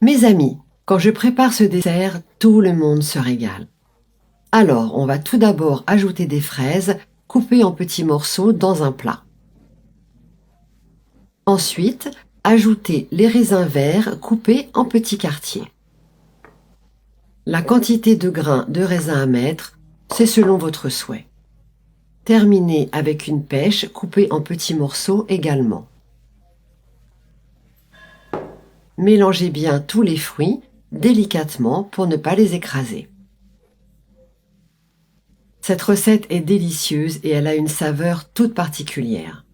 Mes amis, quand je prépare ce dessert, tout le monde se régale. Alors, on va tout d'abord ajouter des fraises coupées en petits morceaux dans un plat. Ensuite, ajoutez les raisins verts coupés en petits quartiers. La quantité de grains de raisin à mettre, c'est selon votre souhait. Terminez avec une pêche coupée en petits morceaux également. Mélangez bien tous les fruits délicatement pour ne pas les écraser. Cette recette est délicieuse et elle a une saveur toute particulière.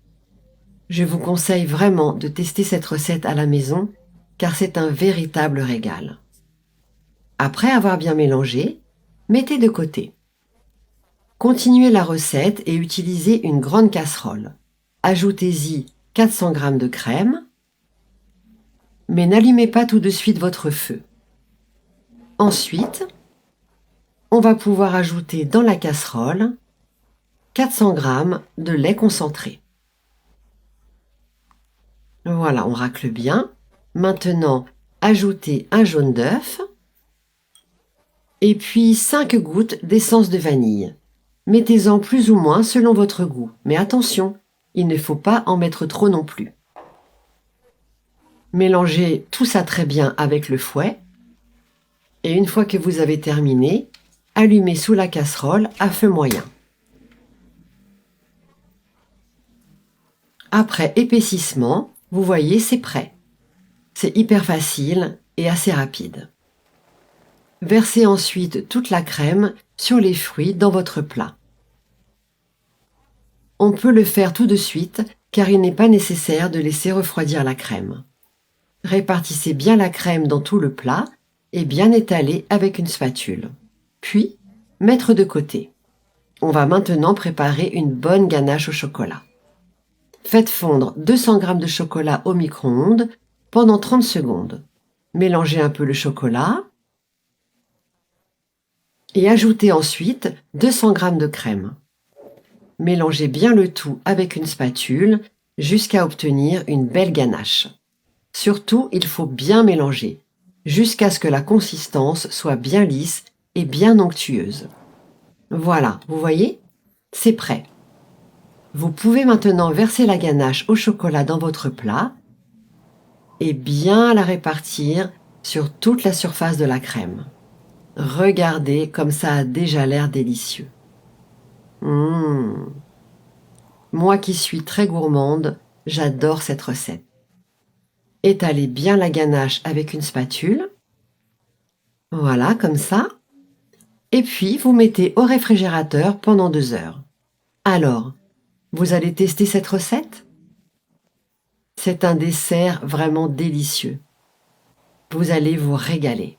Je vous conseille vraiment de tester cette recette à la maison car c'est un véritable régal. Après avoir bien mélangé, mettez de côté. Continuez la recette et utilisez une grande casserole. Ajoutez-y 400 g de crème, mais n'allumez pas tout de suite votre feu. Ensuite, on va pouvoir ajouter dans la casserole 400 g de lait concentré. Voilà, on racle bien. Maintenant, ajoutez un jaune d'œuf et puis 5 gouttes d'essence de vanille. Mettez-en plus ou moins selon votre goût, mais attention, il ne faut pas en mettre trop non plus. Mélangez tout ça très bien avec le fouet et une fois que vous avez terminé, allumez sous la casserole à feu moyen. Après épaississement, vous voyez, c'est prêt. C'est hyper facile et assez rapide. Versez ensuite toute la crème sur les fruits dans votre plat. On peut le faire tout de suite car il n'est pas nécessaire de laisser refroidir la crème. Répartissez bien la crème dans tout le plat et bien étaler avec une spatule. Puis, mettre de côté. On va maintenant préparer une bonne ganache au chocolat. Faites fondre 200 g de chocolat au micro-ondes pendant 30 secondes. Mélangez un peu le chocolat et ajoutez ensuite 200 g de crème. Mélangez bien le tout avec une spatule jusqu'à obtenir une belle ganache. Surtout, il faut bien mélanger, jusqu'à ce que la consistance soit bien lisse et bien onctueuse. Voilà, vous voyez, c'est prêt. Vous pouvez maintenant verser la ganache au chocolat dans votre plat et bien la répartir sur toute la surface de la crème. Regardez comme ça a déjà l'air délicieux. Moi qui suis très gourmande, j'adore cette recette. Étalez bien la ganache avec une spatule. Voilà, comme ça. Et puis, vous mettez au réfrigérateur pendant 2 heures. Alors, vous allez tester cette recette? C'est un dessert vraiment délicieux. Vous allez vous régaler.